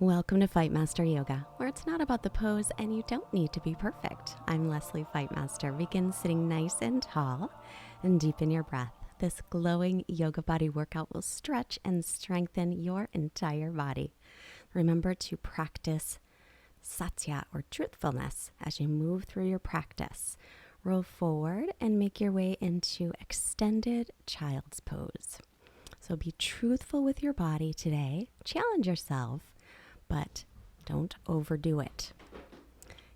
Welcome to Fightmaster Yoga, where it's not about the pose and you don't need to be perfect. I'm Leslie Fightmaster. Begin sitting nice and tall and deepen your breath. This glowing yoga body workout will stretch and strengthen your entire body. Remember to practice satya or truthfulness as you move through your practice. Roll forward and make your way into extended child's pose. So be truthful with your body today. Challenge yourself, but don't overdo it.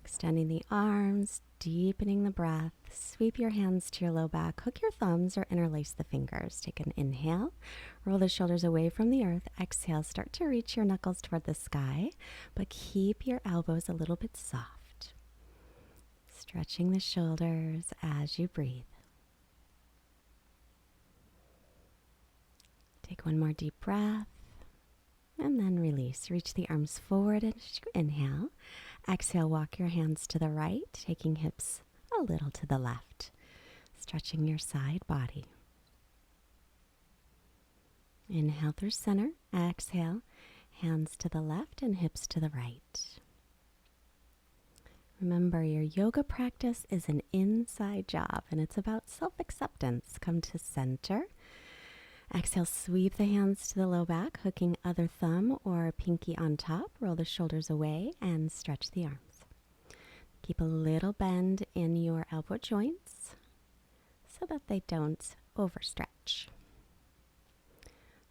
Extending the arms, deepening the breath. Sweep your hands to your low back. Hook your thumbs or interlace the fingers. Take an inhale. Roll the shoulders away from the earth. Exhale. Start to reach your knuckles toward the sky, but keep your elbows a little bit soft. Stretching the shoulders as you breathe. Take one more deep breath. And then release. Reach the arms forward as you inhale. Exhale, walk your hands to the right, taking hips a little to the left. Stretching your side body. Inhale through center. Exhale, hands to the left and hips to the right. Remember, your yoga practice is an inside job, and it's about self-acceptance. Come to center. Exhale, sweep the hands to the low back, hooking other thumb or pinky on top. Roll the shoulders away and stretch the arms. Keep a little bend in your elbow joints so that they don't overstretch.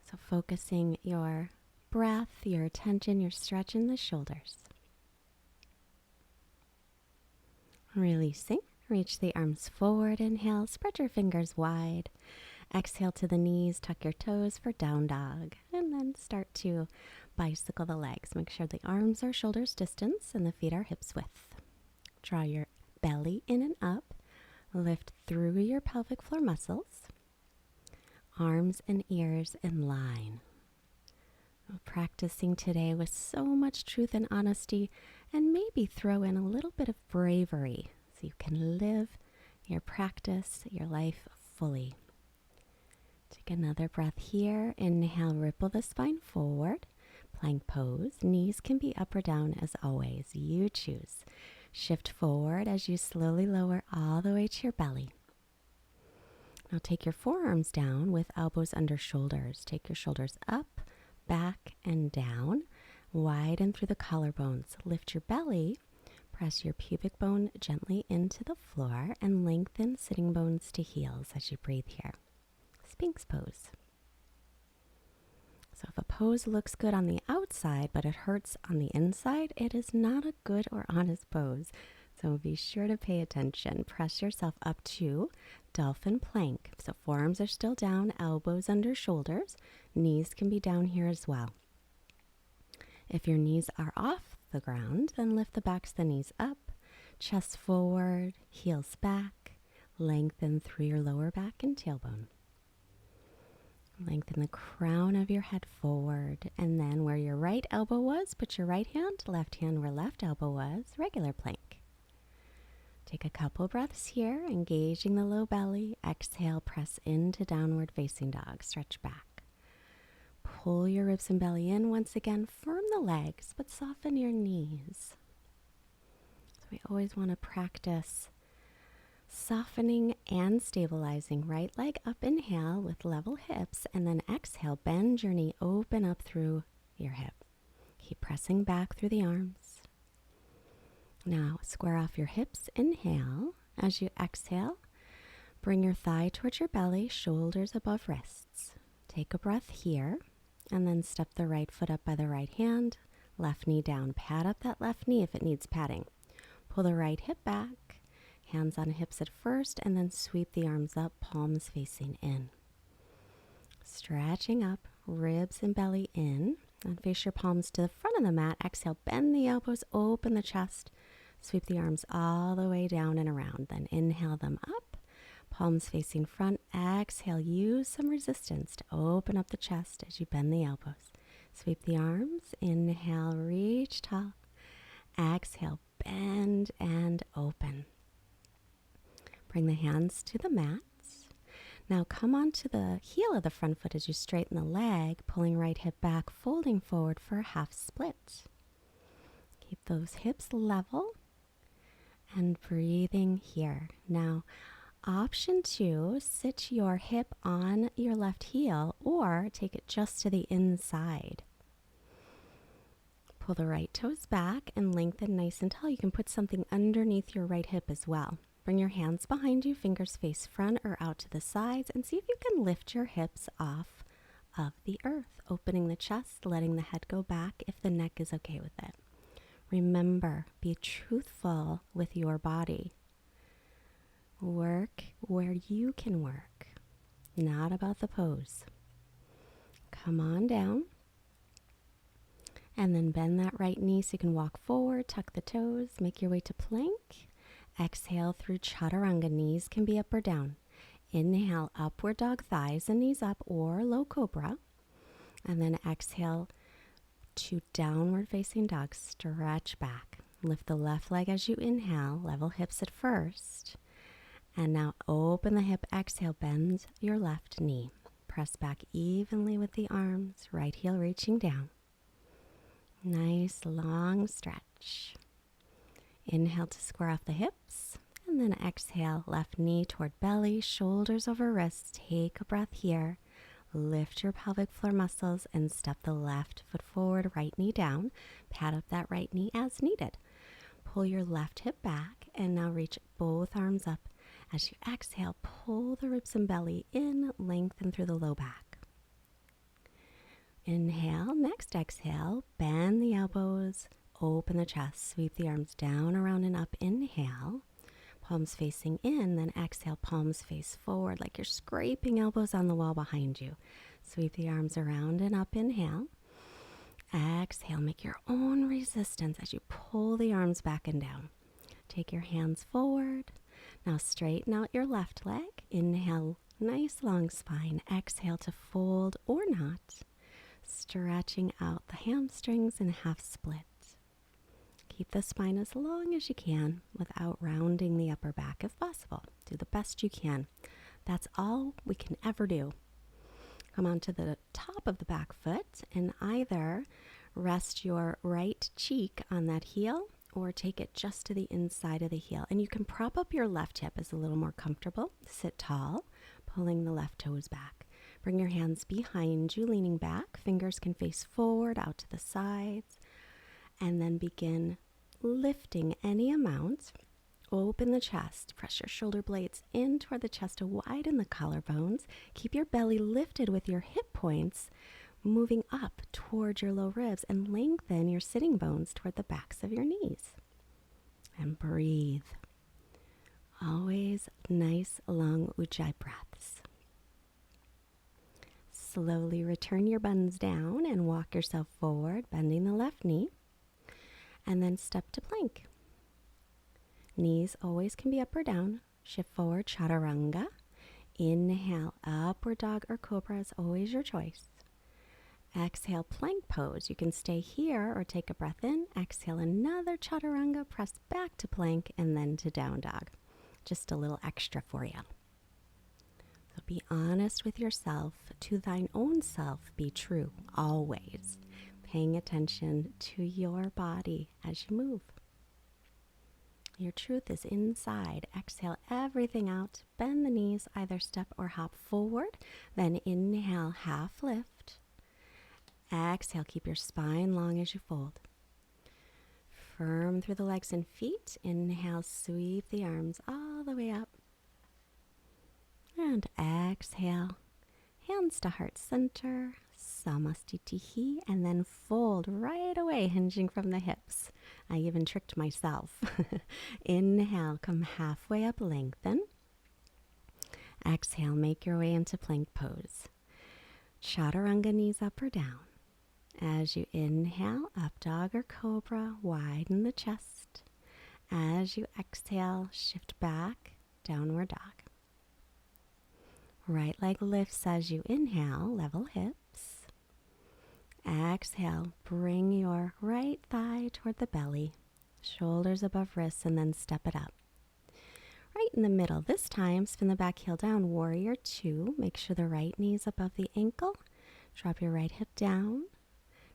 So focusing your breath, your attention, your stretch in the shoulders. Releasing, reach the arms forward. Inhale, spread your fingers wide. Exhale to the knees, tuck your toes for down dog, and then start to bicycle the legs. Make sure the arms are shoulders distance and the feet are hips width. Draw your belly in and up. Lift through your pelvic floor muscles. Arms and ears in line. Practicing today with so much truth and honesty, and maybe throw in a little bit of bravery so you can live your practice, your life fully. Take another breath here. Inhale, ripple the spine forward. Plank pose. Knees can be up or down as always. You choose. Shift forward as you slowly lower all the way to your belly. Now take your forearms down with elbows under shoulders. Take your shoulders up, back, and down. Widen through the collarbones. Lift your belly. Press your pubic bone gently into the floor and lengthen sitting bones to heels as you breathe here. Sphinx pose. So if a pose looks good on the outside, but it hurts on the inside, it is not a good or honest pose. So be sure to pay attention. Press yourself up to dolphin plank. So forearms are still down, elbows under shoulders. Knees can be down here as well. If your knees are off the ground, then lift the backs of the knees up, chest forward, heels back. Lengthen through your lower back and tailbone. Lengthen the crown of your head forward, and then where your right elbow was, put your right hand, left hand where left elbow was, regular plank. Take a couple breaths here, engaging the low belly. Exhale, press into downward facing dog. Stretch back. Pull your ribs and belly in once again. Firm the legs, but soften your knees. So we always want to practice softening and stabilizing. Right leg up, inhale with level hips, and then exhale, bend your knee, open up through your hip. Keep pressing back through the arms. Now square off your hips, inhale. As you exhale, bring your thigh towards your belly, shoulders above wrists. Take a breath here, and then step the right foot up by the right hand, left knee down. Pad up that left knee if it needs padding. Pull the right hip back. Hands on hips at first, and then sweep the arms up, palms facing in. Stretching up, ribs and belly in, and face your palms to the front of the mat. Exhale, bend the elbows, open the chest, sweep the arms all the way down and around. Then inhale them up, palms facing front. Exhale, use some resistance to open up the chest as you bend the elbows. Sweep the arms, inhale, reach tall. Exhale, bend and open. Bring the hands to the mats. Now come onto the heel of the front foot as you straighten the leg, pulling right hip back, folding forward for a half split. Keep those hips level and breathing here. Now, option 2, sit your hip on your left heel or take it just to the inside. Pull the right toes back and lengthen nice and tall. You can put something underneath your right hip as well. Bring your hands behind you, fingers face front or out to the sides, and see if you can lift your hips off of the earth, opening the chest, letting the head go back if the neck is okay with it. Remember, be truthful with your body. Work where you can work, not about the pose. Come on down. And then bend that right knee so you can walk forward, tuck the toes, make your way to plank. Exhale through chaturanga. Knees can be up or down. Inhale, upward dog, thighs and knees up, or low cobra. And then exhale to downward facing dog. Stretch back. Lift the left leg as you inhale. Level hips at first. And now open the hip. Exhale, bend your left knee. Press back evenly with the arms. Right heel reaching down. Nice long stretch. Inhale to square off the hips, and then exhale, left knee toward belly, shoulders over wrists. Take a breath here. Lift your pelvic floor muscles and step the left foot forward, right knee down. Pat up that right knee as needed. Pull your left hip back and now reach both arms up. As you exhale, pull the ribs and belly in, lengthen through the low back. Inhale, next exhale, bend the elbows, open the chest, sweep the arms down, around, and up. Inhale, palms facing in, then exhale, palms face forward like you're scraping elbows on the wall behind you. Sweep the arms around and up. Inhale. Exhale, make your own resistance as you pull the arms back and down. Take your hands forward. Now straighten out your left leg. Inhale, nice long spine. Exhale to fold or not. Stretching out the hamstrings and half split. Keep the spine as long as you can without rounding the upper back if possible. Do the best you can. That's all we can ever do. Come onto the top of the back foot and either rest your right cheek on that heel or take it just to the inside of the heel. And you can prop up your left hip as a little more comfortable. Sit tall, pulling the left toes back. Bring your hands behind you, leaning back. Fingers can face forward, out to the sides. And then begin lifting any amount. Open the chest. Press your shoulder blades in toward the chest to widen the collarbones. Keep your belly lifted with your hip points moving up toward your low ribs, and lengthen your sitting bones toward the backs of your knees. And breathe. Always nice, long ujjayi breaths. Slowly return your buns down and walk yourself forward, bending the left knee. And then step to plank. Knees always can be up or down. Shift forward, chaturanga. Inhale, upward dog or cobra is always your choice. Exhale, plank pose. You can stay here or take a breath in. Exhale, another chaturanga. Press back to plank and then to down dog. Just a little extra for you. So be honest with yourself. To thine own self be true, always. Paying attention to your body as you move. Your truth is inside. Exhale everything out. Bend the knees, either step or hop forward. Then inhale, half lift. Exhale, keep your spine long as you fold. Firm through the legs and feet. Inhale, sweep the arms all the way up. And exhale, hands to heart center, samastitihi, and then fold right away, hinging from the hips. I even tricked myself. Inhale, come halfway up, lengthen. Exhale, make your way into plank pose. Chaturanga, knees up or down. As you inhale, up dog or cobra, widen the chest. As you exhale, shift back, downward dog. Right leg lifts as you inhale, level hips. Exhale, bring your right thigh toward the belly, shoulders above wrists, and then step it up. right in the middle. This time, spin the back heel down, warrior two. Make sure the right knee is above the ankle. Drop your right hip down.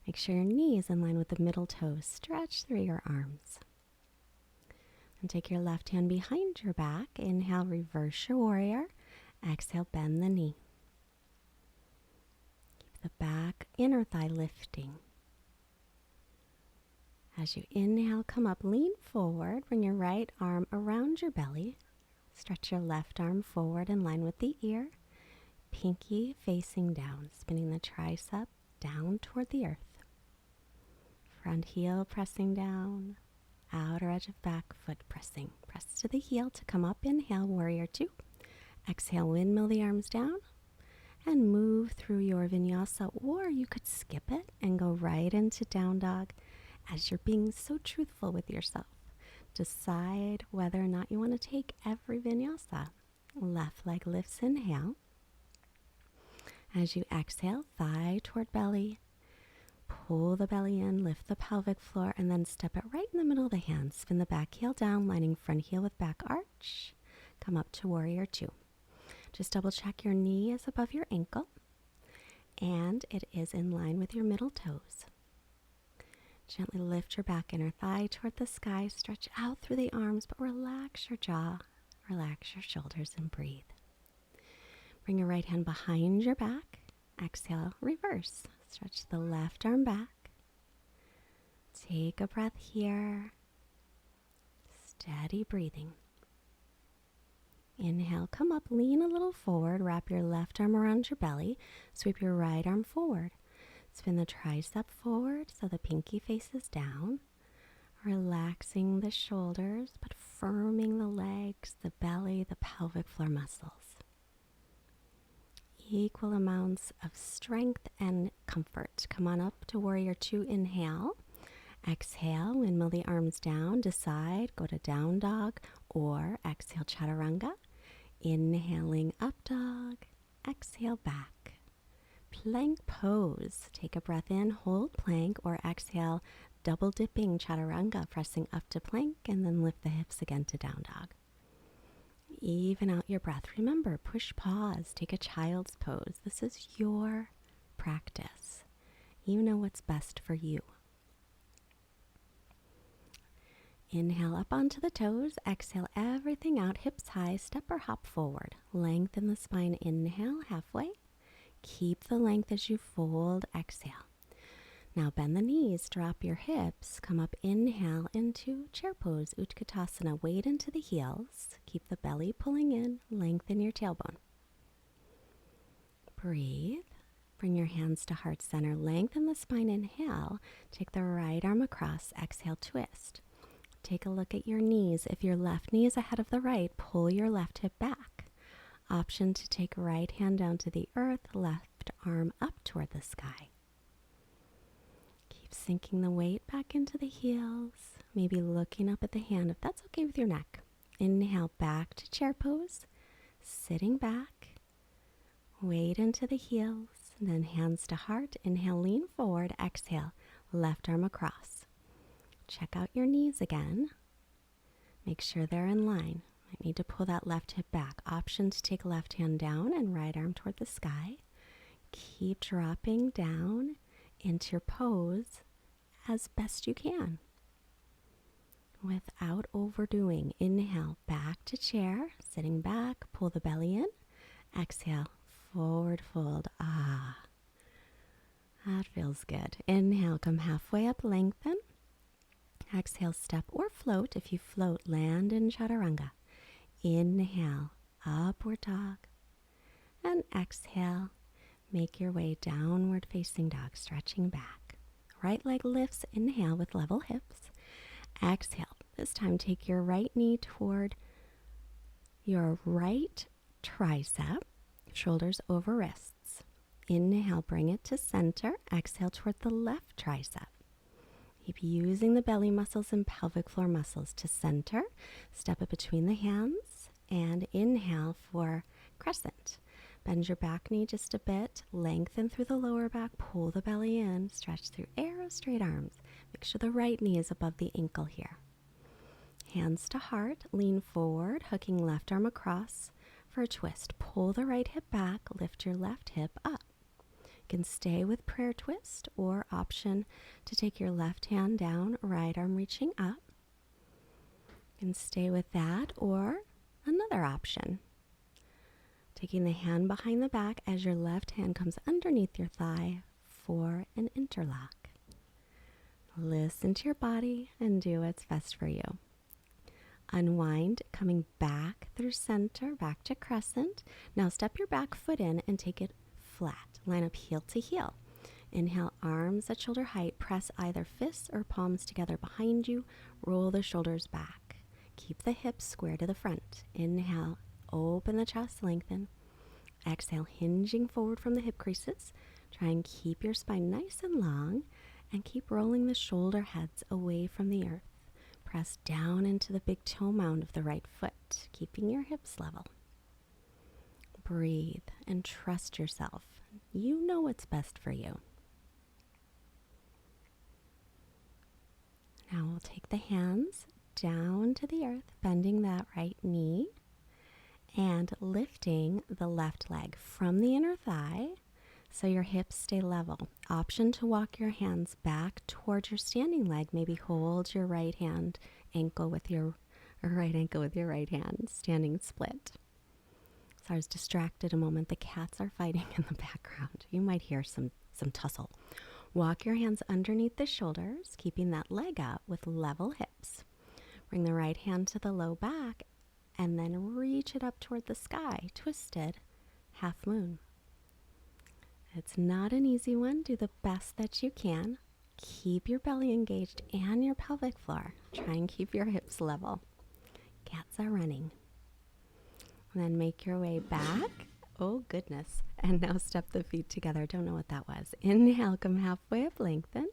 Make sure your knee is in line with the middle toes. Stretch through your arms. And take your left hand behind your back. Inhale, reverse your warrior. Exhale, bend the knee. Keep the back inner thigh lifting. As you inhale, come up, lean forward. Bring your right arm around your belly. Stretch your left arm forward in line with the ear. Pinky facing down, spinning the tricep down toward the earth. Front heel pressing down. Outer edge of back foot pressing. Press to the heel to come up. Inhale, warrior two. Exhale, windmill the arms down. And move through your vinyasa, or you could skip it and go right into down dog as you're being so truthful with yourself. Decide whether or not you want to take every vinyasa. Left leg lifts, inhale. As you exhale, thigh toward belly. Pull the belly in, lift the pelvic floor, and then step it right in the middle of the hands. Spin the back heel down, lining front heel with back arch. Come up to warrior two. Just double check your knee is above your ankle, and it is in line with your middle toes. Gently lift your back inner thigh toward the sky. Stretch out through the arms, but relax your jaw, relax your shoulders, and breathe. Bring your right hand behind your back. Exhale, reverse. Stretch the left arm back. Take a breath here. Steady breathing. Inhale, come up, lean a little forward. Wrap your left arm around your belly. Sweep your right arm forward. Spin the tricep forward so the pinky faces down. Relaxing the shoulders, but firming the legs, the belly, the pelvic floor muscles. Equal amounts of strength and comfort. Come on up to warrior two. Inhale. Exhale, windmill the arms down. Decide, go to down dog or exhale, chaturanga. Inhaling up dog. Exhale, back. Plank pose. Take a breath in, hold plank, or exhale, double dipping chaturanga, pressing up to plank, and then lift the hips again to down dog. Even out your breath. Remember, push pause, take a child's pose. This is your practice. You know what's best for you. Inhale up onto the toes. Exhale everything out, hips high, step or hop forward. Lengthen the spine, inhale, halfway. Keep the length as you fold, exhale. Now bend the knees, drop your hips, come up, inhale into chair pose, Utkatasana. Weight into the heels, keep the belly pulling in, lengthen your tailbone. Breathe, bring your hands to heart center, lengthen the spine, inhale, take the right arm across, exhale, twist. Take a look at your knees. If your left knee is ahead of the right, pull your left hip back. Option to take right hand down to the earth, left arm up toward the sky. Keep sinking the weight back into the heels, maybe looking up at the hand if that's okay with your neck. Inhale back to chair pose, sitting back, weight into the heels, and then hands to heart. Inhale, lean forward, exhale, left arm across. Check out your knees again. Make sure they're in line. Might need to pull that left hip back. Option to take left hand down and right arm toward the sky. Keep dropping down into your pose as best you can without overdoing. Inhale, back to chair, sitting back, pull the belly in. Exhale, forward fold. Ah, that feels good. Inhale, come halfway up, lengthen. Exhale, step or float. If you float, land in chaturanga. Inhale, upward dog. And exhale, make your way downward facing dog, stretching back. Right leg lifts, inhale with level hips. Exhale, this time take your right knee toward your right tricep, shoulders over wrists. Inhale, bring it to center. Exhale toward the left tricep. Keep using the belly muscles and pelvic floor muscles to center. Step it between the hands and inhale for crescent. Bend your back knee just a bit. Lengthen through the lower back. Pull the belly in. Stretch through arrow straight arms. Make sure the right knee is above the ankle here. Hands to heart, lean forward, hooking left arm across for a twist. Pull the right hip back, lift your left hip up. You can stay with prayer twist or option to take your left hand down, right arm reaching up. You can stay with that or another option. Taking the hand behind the back as your left hand comes underneath your thigh for an interlock. Listen to your body and do what's best for you. Unwind, coming back through center, back to crescent. Now step your back foot in and take it flat. Line up heel to heel. Inhale, arms at shoulder height. Press either fists or palms together behind you. Roll the shoulders back. Keep the hips square to the front. Inhale, open the chest, lengthen. Exhale, hinging forward from the hip creases. Try and keep your spine nice and long and keep rolling the shoulder heads away from the earth. Press down into the big toe mound of the right foot, keeping your hips level. Breathe and trust yourself. You know what's best for you. Now we'll take the hands down to the earth, bending that right knee and lifting the left leg from the inner thigh so your hips stay level. Option to walk your hands back towards your standing leg. Maybe hold your right ankle with your right hand, standing split. So I was distracted a moment. The cats are fighting in the background. You might hear some tussle. Walk your hands underneath the shoulders, keeping that leg up with level hips. Bring the right hand to the low back and then reach it up toward the sky, twisted half moon. It's not an easy one. Do the best that you can. Keep your belly engaged and your pelvic floor. Try and keep your hips level. Cats are running. And then make your way back. Oh, goodness. And now step the feet together. Don't know what that was. Inhale, come halfway up, lengthen.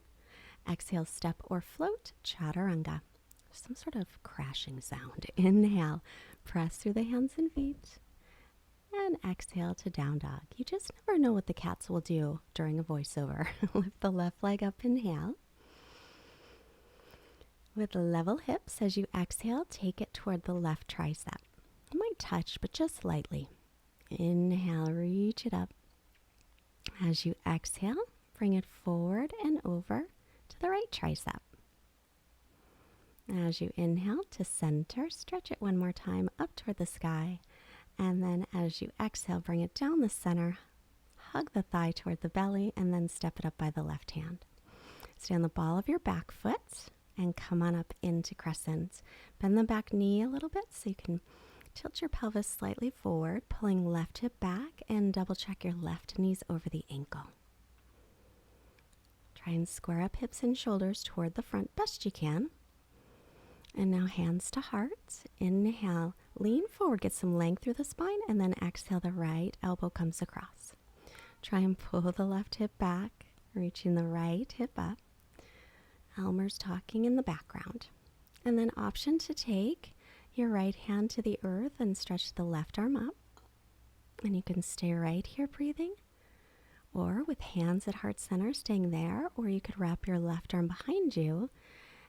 Exhale, step or float, chaturanga. Some sort of crashing sound. Inhale, press through the hands and feet. And exhale to down dog. You just never know what the cats will do during a voiceover. Lift the left leg up, inhale. With level hips, as you exhale, take it toward the left tricep. You might touch, but just lightly. Inhale, reach it up. As you exhale, bring it forward and over to the right tricep. As you inhale to center, stretch it one more time up toward the sky. And then as you exhale, bring it down the center, hug the thigh toward the belly, and then step it up by the left hand. Stay on the ball of your back foot and come on up into crescent. Bend the back knee a little bit so you can tilt your pelvis slightly forward, pulling left hip back and double check your left knees over the ankle. Try and square up hips and shoulders toward the front best you can. And now hands to heart. Inhale, lean forward, get some length through the spine, and then exhale, the right elbow comes across. Try and pull the left hip back, reaching the right hip up. Elmer's talking in the background. And then option to take your right hand to the earth and stretch the left arm up. And you can stay right here breathing, or with hands at heart center staying there, or you could wrap your left arm behind you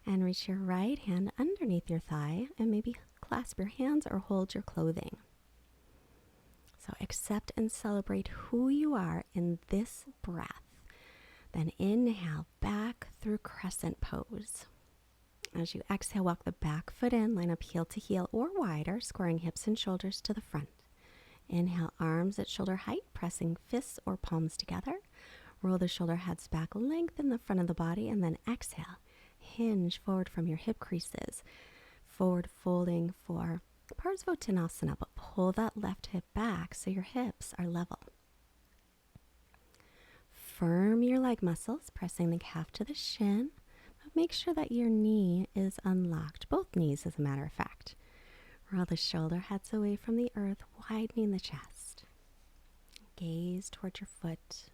and reach your right hand underneath your thigh and maybe clasp your hands or hold your clothing. So accept and celebrate who you are in this breath. Then inhale back through crescent pose. As you exhale, walk the back foot in, line up heel to heel or wider, squaring hips and shoulders to the front. Inhale, arms at shoulder height, pressing fists or palms together. Roll the shoulder heads back, lengthen the front of the body, and then exhale. Hinge forward from your hip creases. Forward folding for Parsvottanasana, but pull that left hip back so your hips are level. Firm your leg muscles, pressing the calf to the shin. But make sure that your knee is unlocked, both knees as a matter of fact. Roll the shoulder heads away from the earth, widening the chest. Gaze towards your foot.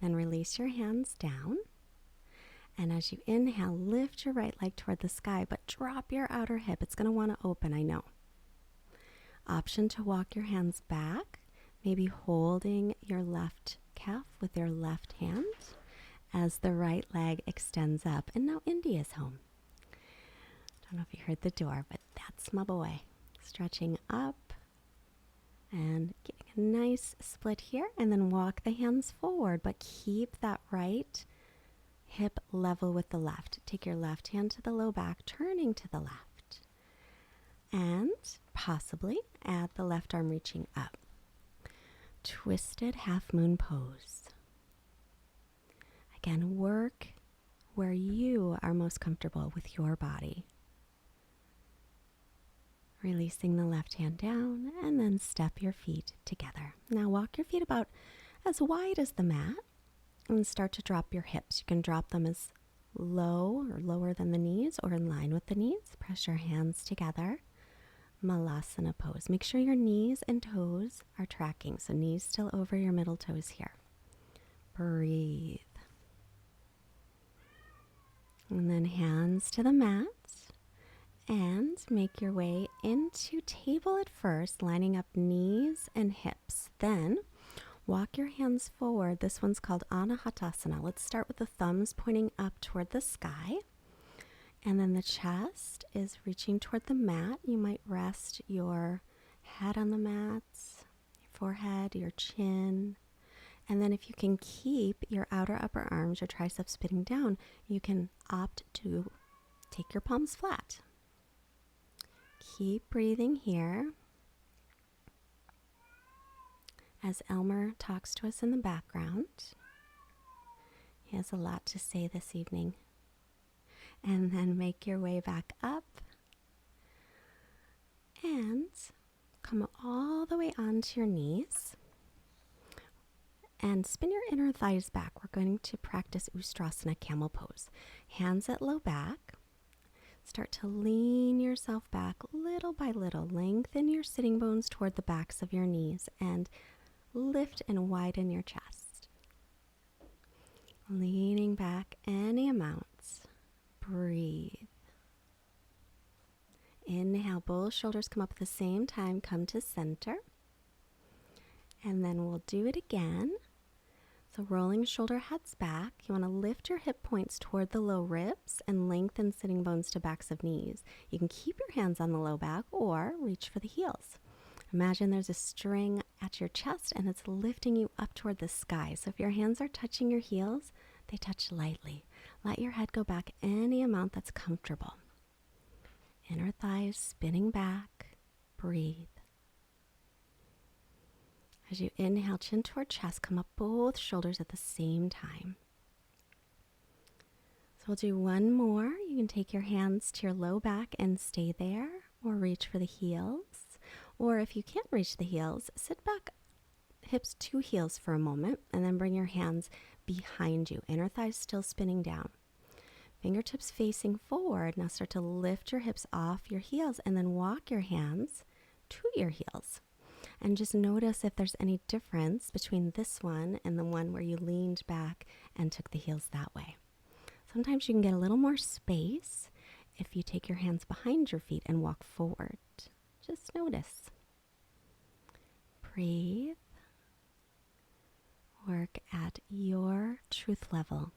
Then release your hands down. And as you inhale, lift your right leg toward the sky, but drop your outer hip. It's going to want to open, I know. Option to walk your hands back, maybe holding your left calf with your left hand as the right leg extends up. And now India's home. don't know if you heard the door, but that's my boy. Stretching up and getting a nice split here, and then walk the hands forward, but keep that right hip level with the left. Take your left hand to the low back, turning to the left, and possibly add the left arm reaching up. Twisted half moon pose. Again, work where you are most comfortable with your body. Releasing the left hand down, and then step your feet together. Now walk your feet about as wide as the mat and start to drop your hips. You can drop them as low or lower than the knees or in line with the knees. Press your hands together. Malasana pose. Make sure your knees and toes are tracking. So knees still over your middle toes here. Breathe. And then hands to the mat. And make your way into table at first, lining up knees and hips. Then walk your hands forward. This one's called Anahatasana. Let's start with the thumbs pointing up toward the sky. And then the chest is reaching toward the mat. You might rest your head on the mat, your forehead, your chin. And then if you can keep your outer upper arms, your triceps spinning down, you can opt to take your palms flat. Keep breathing here as Elmer talks to us in the background. He has a lot to say this evening. And then make your way back up and come all the way onto your knees and spin your inner thighs back. We're going to practice Ustrasana, camel pose. Hands at low back. Start to lean yourself back little by little. Lengthen your sitting bones toward the backs of your knees and lift and widen your chest. Leaning back any amount. Breathe. Inhale, both shoulders come up at the same time. Come to center. And then we'll do it again. So rolling shoulder heads back. You want to lift your hip points toward the low ribs and lengthen sitting bones to backs of knees. You can keep your hands on the low back or reach for the heels. Imagine there's a string at your chest and it's lifting you up toward the sky. So if your hands are touching your heels, they touch lightly. Let your head go back any amount that's comfortable. Inner thighs spinning back. Breathe. As you inhale, chin toward chest, come up both shoulders at the same time. So we'll do one more. You can take your hands to your low back and stay there, or reach for the heels. Or if you can't reach the heels, sit back, hips to heels for a moment, and then bring your hands behind you. Inner thighs still spinning down. Fingertips facing forward. Now start to lift your hips off your heels and then walk your hands to your heels. And just notice if there's any difference between this one and the one where you leaned back and took the heels that way. Sometimes you can get a little more space if you take your hands behind your feet and walk forward. Just notice. Breathe. Work at your truth level.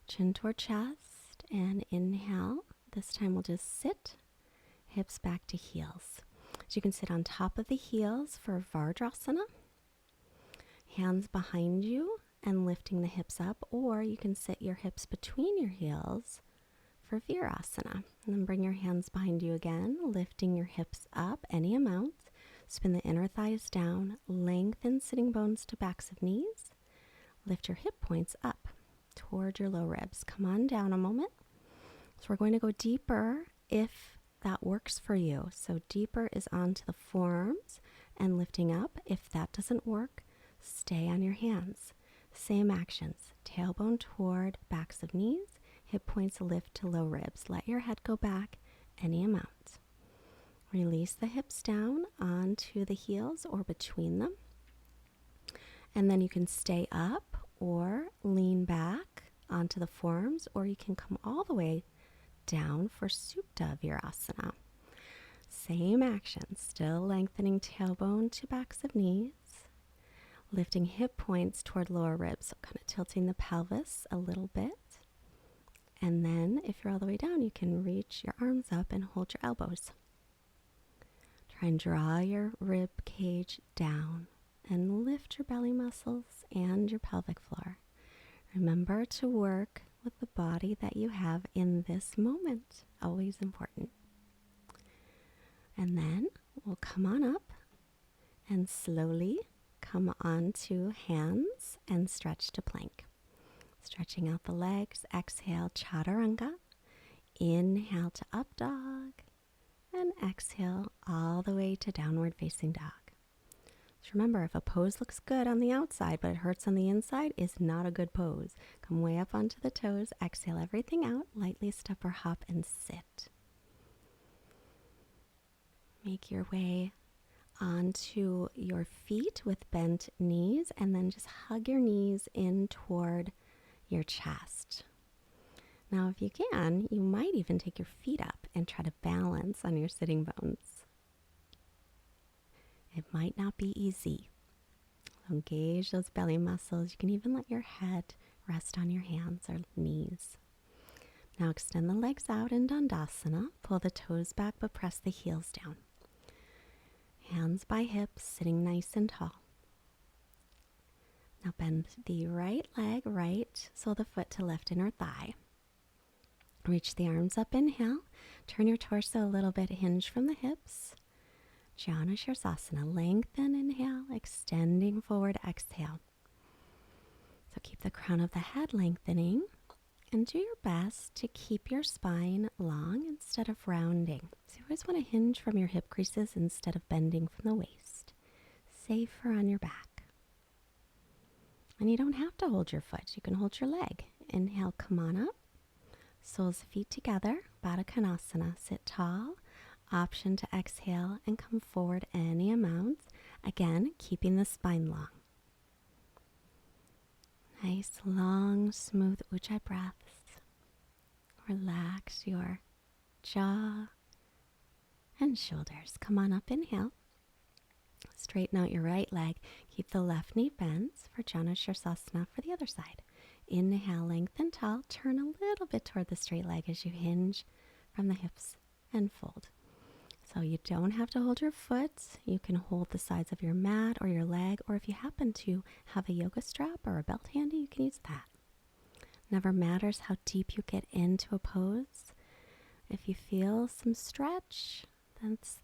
Chin toward chest and inhale. This time we'll just sit, hips back to heels. So you can sit on top of the heels for Vajrasana. Hands behind you and lifting the hips up, or you can sit your hips between your heels for Virasana. And then bring your hands behind you again, lifting your hips up any amount. Spin the inner thighs down, lengthen sitting bones to backs of knees. Lift your hip points up toward your low ribs. Come on down a moment. So we're going to go deeper if that works for you. So deeper is onto the forearms and lifting up. If that doesn't work, stay on your hands. Same actions. Tailbone toward backs of knees. Hip points lift to low ribs. Let your head go back any amount. Release the hips down onto the heels or between them. And then you can stay up or lean back onto the forearms, or you can come all the way down for Supta Virasana. Same action, still lengthening tailbone to backs of knees, lifting hip points toward lower ribs, so kind of tilting the pelvis a little bit. And then if you're all the way down, you can reach your arms up and hold your elbows. Try and draw your rib cage down and lift your belly muscles and your pelvic floor. Remember to work with the body that you have in this moment. Always important. And then we'll come on up and slowly come onto hands and stretch to plank. Stretching out the legs. Exhale, chaturanga. Inhale to up dog. And exhale all the way to downward facing dog. So remember, if a pose looks good on the outside but it hurts on the inside, it's not a good pose. Come way up onto the toes. Exhale everything out. Lightly step or hop and sit. Make your way onto your feet with bent knees and then just hug your knees in toward your chest. Now, if you can, you might even take your feet up and try to balance on your sitting bones. It might not be easy. So engage those belly muscles. You can even let your head rest on your hands or knees. Now extend the legs out in Dandasana. Pull the toes back but press the heels down. Hands by hips, sitting nice and tall. Now bend the right leg, right sole of the foot to left inner thigh. Reach the arms up, inhale. Turn your torso a little bit, hinge from the hips. Janu Shirsasana, lengthen, inhale, extending forward, exhale. So keep the crown of the head lengthening and do your best to keep your spine long instead of rounding. So you always want to hinge from your hip creases instead of bending from the waist. Safer on your back. And you don't have to hold your foot. You can hold your leg. Inhale, come on up. Soles of feet together, Baddha Konasana. Sit tall. Option to exhale and come forward any amount. Again, keeping the spine long. Nice, long, smooth Ujjayi breaths. Relax your jaw and shoulders. Come on up, inhale. Straighten out your right leg. Keep the left knee bent for Janu Shirsasana for the other side. Inhale, lengthen tall. Turn a little bit toward the straight leg as you hinge from the hips and fold. So you don't have to hold your foot. You can hold the sides of your mat or your leg, or if you happen to have a yoga strap or a belt handy, you can use that. Never matters how deep you get into a pose. If you feel some stretch,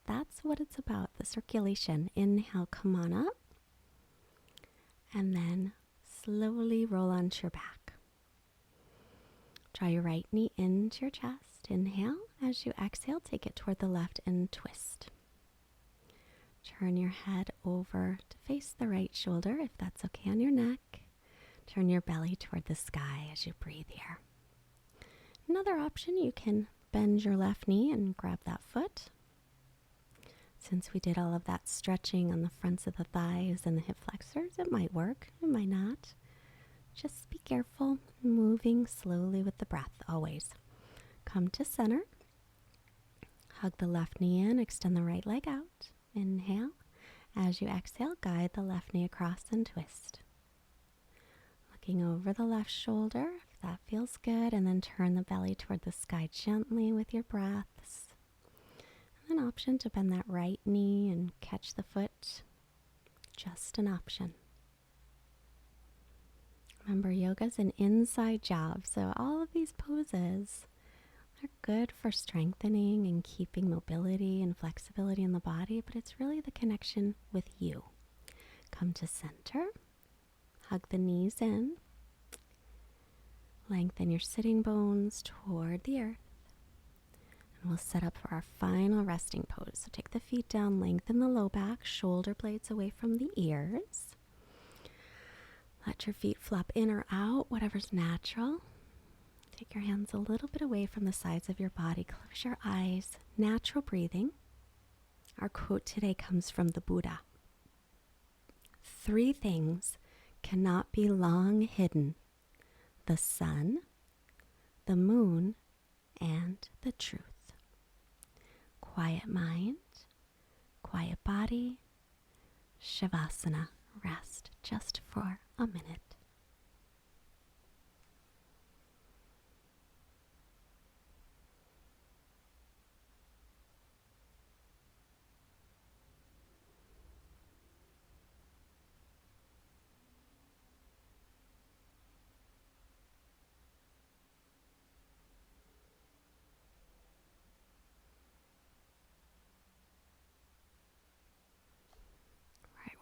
that's what it's about, the circulation. Inhale, come on up. And then slowly roll onto your back. Draw your right knee into your chest. Inhale. As you exhale, take it toward the left and twist. Turn your head over to face the right shoulder, if that's okay on your neck. Turn your belly toward the sky as you breathe here. Another option, you can bend your left knee and grab that foot. Since we did all of that stretching on the fronts of the thighs and the hip flexors, it might work, it might not. Just be careful, moving slowly with the breath, always. Come to center. Hug the left knee in, extend the right leg out. Inhale. As you exhale, guide the left knee across and twist. Looking over the left shoulder, if that feels good, and then turn the belly toward the sky gently with your breaths. And an option to bend that right knee and catch the foot. Just an option. Remember, yoga's an inside job, so all of these poses are good for strengthening and keeping mobility and flexibility in the body, but it's really the connection with you. Come to center. Hug the knees in. Lengthen your sitting bones toward the earth. And we'll set up for our final resting pose. So take the feet down, lengthen the low back, shoulder blades away from the ears. Let your feet flop in or out, whatever's natural. Take your hands a little bit away from the sides of your body. Close your eyes. Natural breathing. Our quote today comes from the Buddha. 3 things cannot be long hidden: the sun, the moon, and the truth. Quiet mind, quiet body, Shavasana, rest just for a minute.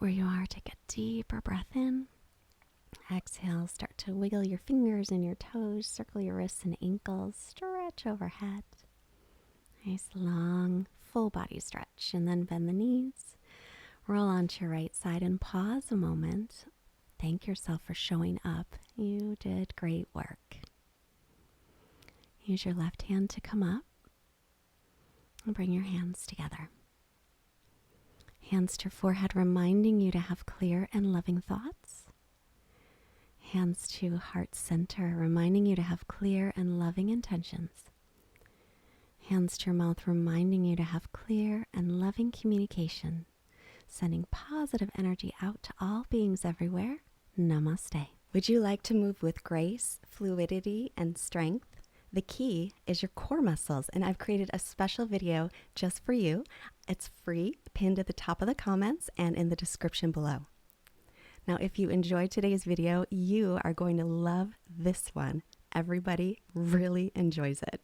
where you are, take a deeper breath in. Exhale, start to wiggle your fingers and your toes, circle your wrists and ankles, stretch overhead. Nice long full body stretch, and then bend the knees. Roll onto your right side and pause a moment. Thank yourself for showing up. You did great work. Use your left hand to come up and bring your hands together. Hands to your forehead, reminding you to have clear and loving thoughts. Hands to heart center, reminding you to have clear and loving intentions. Hands to your mouth, reminding you to have clear and loving communication. Sending positive energy out to all beings everywhere. Namaste. Would you like to move with grace, fluidity, and strength? The key is your core muscles, and I've created a special video just for you. It's free, pinned at the top of the comments and in the description below. Now, if you enjoyed today's video, you are going to love this one. Everybody really enjoys it.